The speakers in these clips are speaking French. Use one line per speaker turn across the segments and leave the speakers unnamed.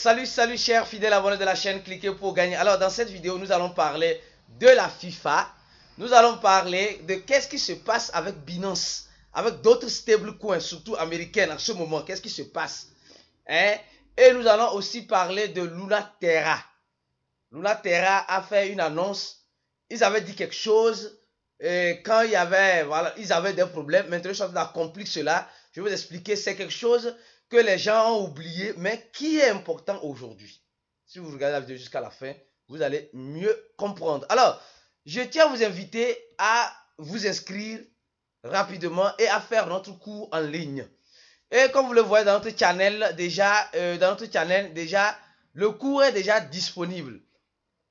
Salut chers fidèles abonnés de la chaîne, cliquez pour gagner. Alors dans cette vidéo, nous allons parler de la FIFA. Nous allons parler de qu'est-ce qui se passe avec Binance, avec d'autres stablecoins, surtout américaines en ce moment. Qu'est-ce qui se passe, hein? Et nous allons aussi parler de Luna Terra. Luna Terra a fait une annonce. Ils avaient dit quelque chose quand il y avait, voilà, ils avaient des problèmes. Maintenant, ils sont en train d'accomplir cela. Je vais vous expliquer. C'est quelque chose que les gens ont oublié, mais qui est important aujourd'hui. Si vous regardez la vidéo jusqu'à la fin, vous allez mieux comprendre. Alors, je tiens à vous inviter à vous inscrire rapidement et à faire notre cours en ligne. Et comme vous le voyez dans notre channel, déjà, le cours est déjà disponible.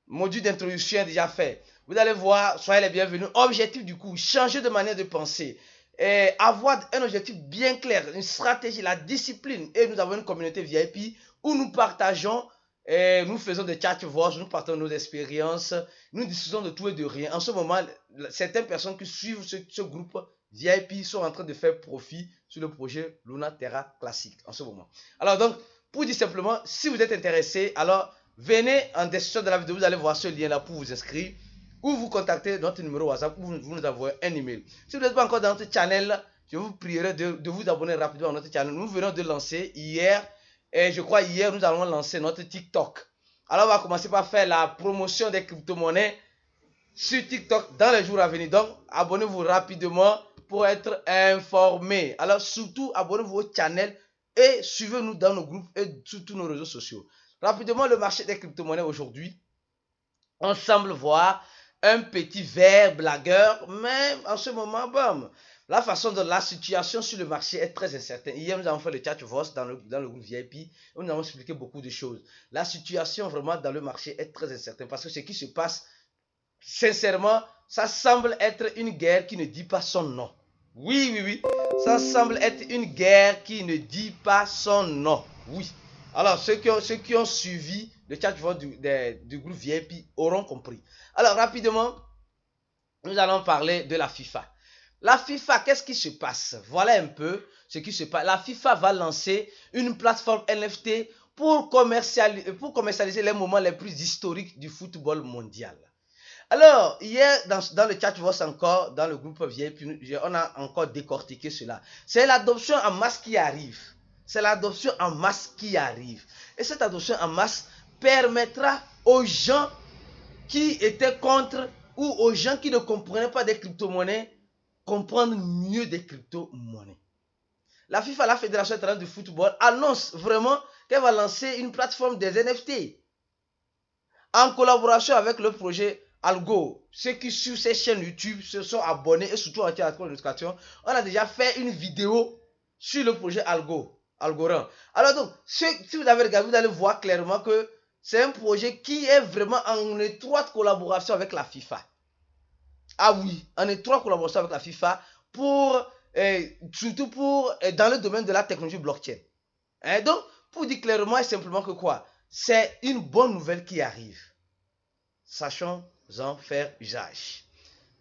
Module d'introduction est déjà fait. Vous allez voir, soyez les bienvenus. Objectif du cours, changer de manière de penser. Et avoir un objectif bien clair, une stratégie, la discipline. Et nous avons une communauté VIP où nous partageons, nous faisons des chat voix, nous partageons nos expériences, nous discutons de tout et de rien. En ce moment, certaines personnes qui suivent ce groupe VIP sont en train de faire profit sur le projet Luna Terra classique en ce moment. Alors donc, pour dire simplement, si vous êtes intéressé, alors venez en description de la vidéo, vous allez voir ce lien là pour vous inscrire. Ou vous contactez notre numéro WhatsApp ou vous nous envoyez un email. Si vous n'êtes pas encore dans notre channel, je vous prierai de vous abonner rapidement à notre channel. Nous venons de lancer hier, et je crois hier, nous allons lancer notre TikTok. Alors on va commencer par faire la promotion des crypto-monnaies sur TikTok dans les jours à venir. Donc abonnez-vous rapidement pour être informé. Alors surtout abonnez-vous au channel et suivez-nous dans nos groupes et sur tous nos réseaux sociaux. Rapidement, le marché des crypto-monnaies aujourd'hui, on semble voir un petit verre blagueur, mais en ce moment, bon, la façon de la situation sur le marché est très incertaine. Hier, nous avons fait le chat voice dans le groupe VIP, où nous avons expliqué beaucoup de choses. La situation vraiment dans le marché est très incertaine parce que ce qui se passe, sincèrement, ça semble être une guerre qui ne dit pas son nom. Oui, ça semble être une guerre qui ne dit pas son nom. Oui. Alors, ceux qui ont suivi le chat du groupe VIP auront compris. Alors, rapidement, nous allons parler de la FIFA. La FIFA, qu'est-ce qui se passe? Voilà un peu ce qui se passe. La FIFA va lancer une plateforme NFT pour commercialiser les moments les plus historiques du football mondial. Alors, hier, dans le chat voice encore, dans le groupe VIP, on a encore décortiqué cela. C'est l'adoption en masse qui arrive. C'est l'adoption en masse qui arrive. Et cette adoption en masse permettra aux gens qui étaient contre ou aux gens qui ne comprenaient pas des crypto-monnaies comprendre mieux des crypto-monnaies. La FIFA, la Fédération internationale du football, annonce vraiment qu'elle va lancer une plateforme des NFT en collaboration avec le projet Algo. Ceux qui suivent ces chaînes YouTube se sont abonnés et surtout en la notification. On a déjà fait une vidéo sur le projet Algorand. Alors donc, si vous avez regardé, vous allez voir clairement que c'est un projet qui est vraiment en étroite collaboration avec la FIFA. Ah oui, en étroite collaboration avec la FIFA surtout dans le domaine de la technologie blockchain. Donc, pour dire clairement et simplement que quoi? C'est une bonne nouvelle qui arrive. Sachons-en faire usage.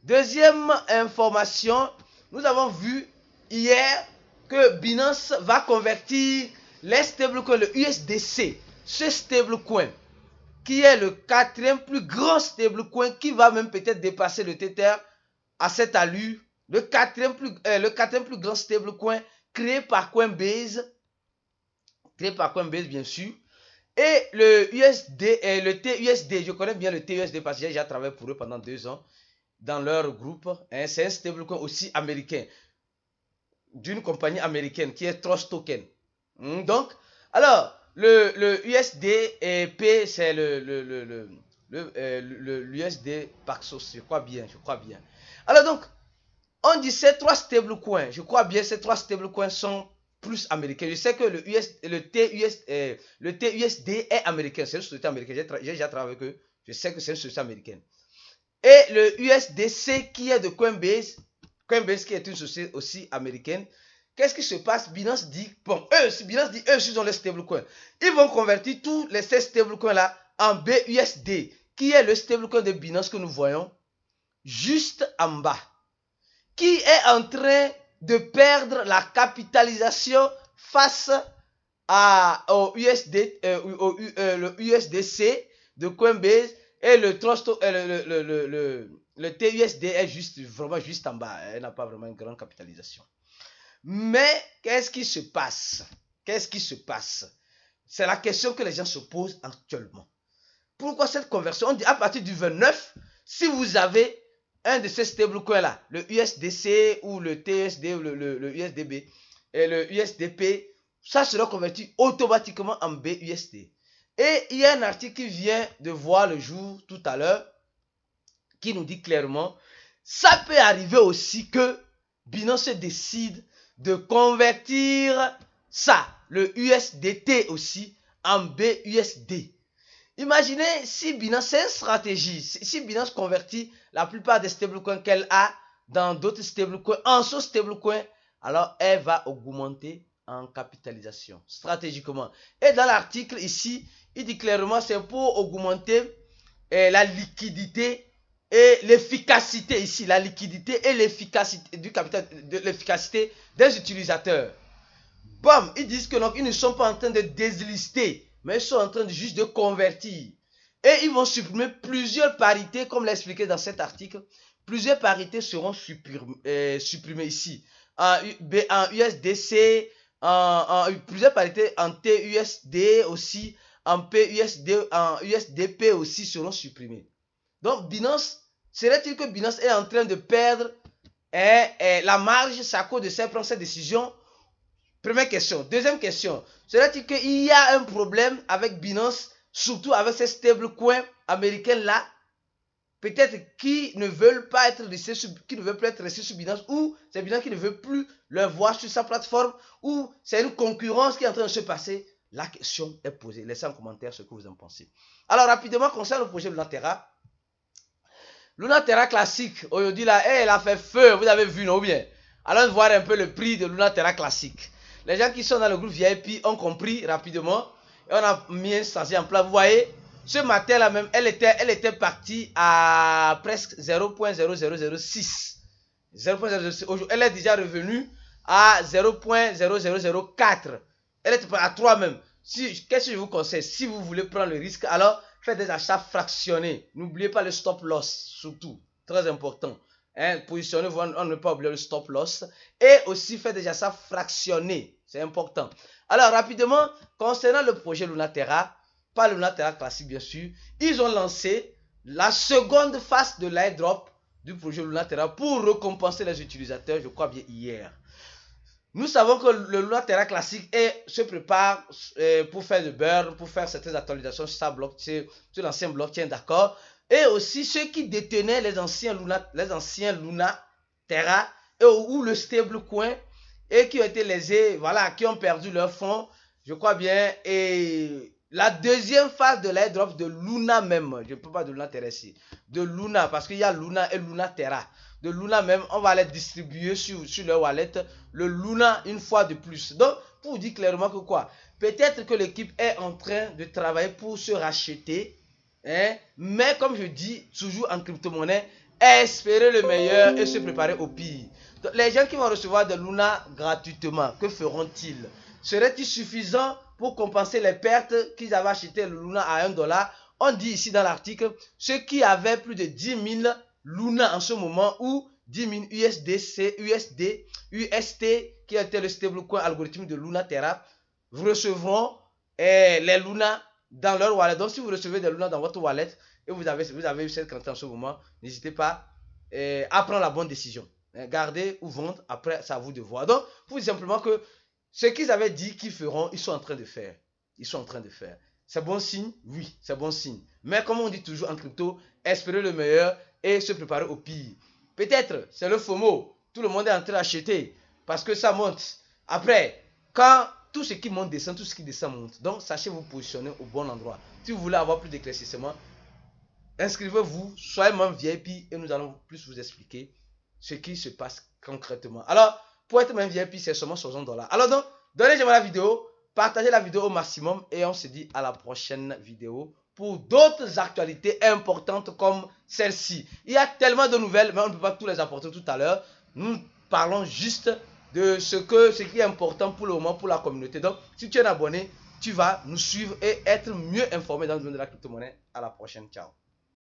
Deuxième information, nous avons vu hier que Binance va convertir les stablecoins, le USDC, ce stablecoin qui est le quatrième plus grand stablecoin qui va même peut-être dépasser le Tether à cette allure, le quatrième plus grand stablecoin créé par Coinbase bien sûr. Et le USD, le TUSD, je connais bien le TUSD parce que j'ai déjà travaillé pour eux pendant 2 ans dans leur groupe. C'est un stablecoin aussi américain, d'une compagnie américaine qui est Trust Token. Donc, alors, le USDP, c'est l'USD Paxos, je crois bien. Alors donc, on dit ces 3 stablecoins, je crois bien ces 3 stablecoins sont plus américains. Je sais que le TUSD est américain, c'est une société américaine, j'ai déjà travaillé avec eux, je sais que c'est une société américaine. Et le USDC qui est de Coinbase qui est une société aussi américaine. Qu'est-ce qui se passe? Binance dit, bon, Binance dit, ils ont les stablecoins. Ils vont convertir tous ces stablecoins là en BUSD, qui est le stablecoin de Binance que nous voyons juste en bas, qui est en train de perdre la capitalisation face au le USDC de Coinbase et le Trust, le TUSD est vraiment juste en bas. Elle n'a pas vraiment une grande capitalisation. Mais qu'est-ce qui se passe? Qu'est-ce qui se passe? C'est la question que les gens se posent actuellement. Pourquoi cette conversion? On dit à partir du 29, si vous avez un de ces stablecoins là, le USDC ou le TSD ou le USDB et le USDP, ça sera converti automatiquement en BUSD. Et il y a un article qui vient de voir le jour tout à l'heure qui nous dit clairement, ça peut arriver aussi que Binance décide de convertir ça, le USDT aussi, en BUSD. Imaginez si Binance, c'est une stratégie, si Binance convertit la plupart des stablecoins qu'elle a dans d'autres stablecoins, en ce stablecoin, alors elle va augmenter en capitalisation, stratégiquement. Et dans l'article ici, il dit clairement c'est pour augmenter la liquidité et l'efficacité ici, la liquidité et l'efficacité du capital, de l'efficacité des utilisateurs. Bam, ils disent que donc ils ne sont pas en train de déslister, mais ils sont en train de juste de convertir. Et ils vont supprimer plusieurs parités, comme l'expliqué dans cet article. Plusieurs parités seront supprimées ici. En USDC, plusieurs parités en TUSD aussi, en PUSD, en USDP aussi seront supprimées. Donc Binance, serait-il que Binance est en train de perdre la marge, c'est à cause de ça prendre cette décision? Première question. Deuxième question, serait-il qu'il y a un problème avec Binance, surtout avec ces stablecoins américains là, peut-être qui ne veulent pas être restés sur Binance, ou c'est Binance qui ne veut plus le voir sur sa plateforme, ou c'est une concurrence qui est en train de se passer? La question est posée. Laissez en commentaire ce que vous en pensez. Alors rapidement, concernant le projet Lunaterra, Lunaterra classique, aujourd'hui là, elle a fait feu, vous avez vu, non, ou bien? Allons voir un peu le prix de Lunaterra classique. Les gens qui sont dans le groupe VIP ont compris rapidement, et on a mis une stratégie en place. Vous voyez, ce matin là même, elle était partie à presque 0.0006. 0.006. Aujourd'hui, elle est déjà revenue à 0.0004. Elle est à 3 même. Qu'est-ce que je vous conseille? Si vous voulez prendre le risque, alors faites des achats fractionnés. N'oubliez pas le stop loss, surtout. Très important. Hein, positionnez-vous, on ne peut pas oublier le stop loss. Et aussi faites des achats fractionnés. C'est important. Alors, rapidement, concernant le projet Lunaterra, pas le Lunaterra classique bien sûr, ils ont lancé la seconde phase de l'airdrop du projet Lunaterra pour récompenser les utilisateurs, je crois bien hier. Nous savons que le Lunaterra classique se prépare pour faire le burn, pour faire certaines actualisations sur sa blockchain, sur l'ancien blockchain, d'accord. Et aussi ceux qui détenaient les anciens Lunaterra ou le stablecoin et qui ont été lésés, voilà, qui ont perdu leurs fonds, je crois bien. Et la deuxième phase de l'airdrop de Luna même, je ne peux pas de Lunaterra ici, de Luna, parce qu'il y a Luna et Lunaterra. De Luna même, on va les distribuer sur leur wallet, le Luna une fois de plus. Donc, pour vous dire clairement que quoi, peut-être que l'équipe est en train de travailler pour se racheter, hein, mais comme je dis toujours en crypto-monnaie, espérer le meilleur et se préparer au pire. Donc, les gens qui vont recevoir de Luna gratuitement, que feront-ils? Serait-il suffisant pour compenser les pertes qu'ils avaient acheté le Luna à $1? On dit ici dans l'article, ceux qui avaient plus de 10 000 Luna en ce moment, ou 10 000 USDC, UST, qui était le stablecoin algorithmique de Lunaterra, vous recevront les Luna dans leur wallet. Donc si vous recevez des Luna dans votre wallet et vous avez eu cette quantité en ce moment, n'hésitez pas à prendre la bonne décision. Garder ou vendre, après c'est à vous de voir. Donc pour dire simplement que ce qu'ils avaient dit qu'ils feront, ils sont en train de faire. Ils sont en train de faire. C'est bon signe? Oui, c'est bon signe. Mais comme on dit toujours en crypto, espérer le meilleur et se préparer au pire. Peut-être, c'est le FOMO. Tout le monde est en train d'acheter parce que ça monte. Après, quand tout ce qui monte descend, tout ce qui descend monte. Donc, sachez vous positionner au bon endroit. Si vous voulez avoir plus d'éclaircissement, inscrivez-vous, soyez membre VIP et nous allons plus vous expliquer ce qui se passe concrètement. Alors, pour être membre VIP, c'est seulement $60. Alors donc, donnez-moi la vidéo, partagez la vidéo au maximum et on se dit à la prochaine vidéo pour d'autres actualités importantes comme celle-ci. Il y a tellement de nouvelles, mais on ne peut pas tout les apporter tout à l'heure. Nous parlons juste de ce qui est important pour le moment pour la communauté. Donc, si tu es un abonné, tu vas nous suivre et être mieux informé dans le domaine de la crypto-monnaie. À la prochaine. Ciao.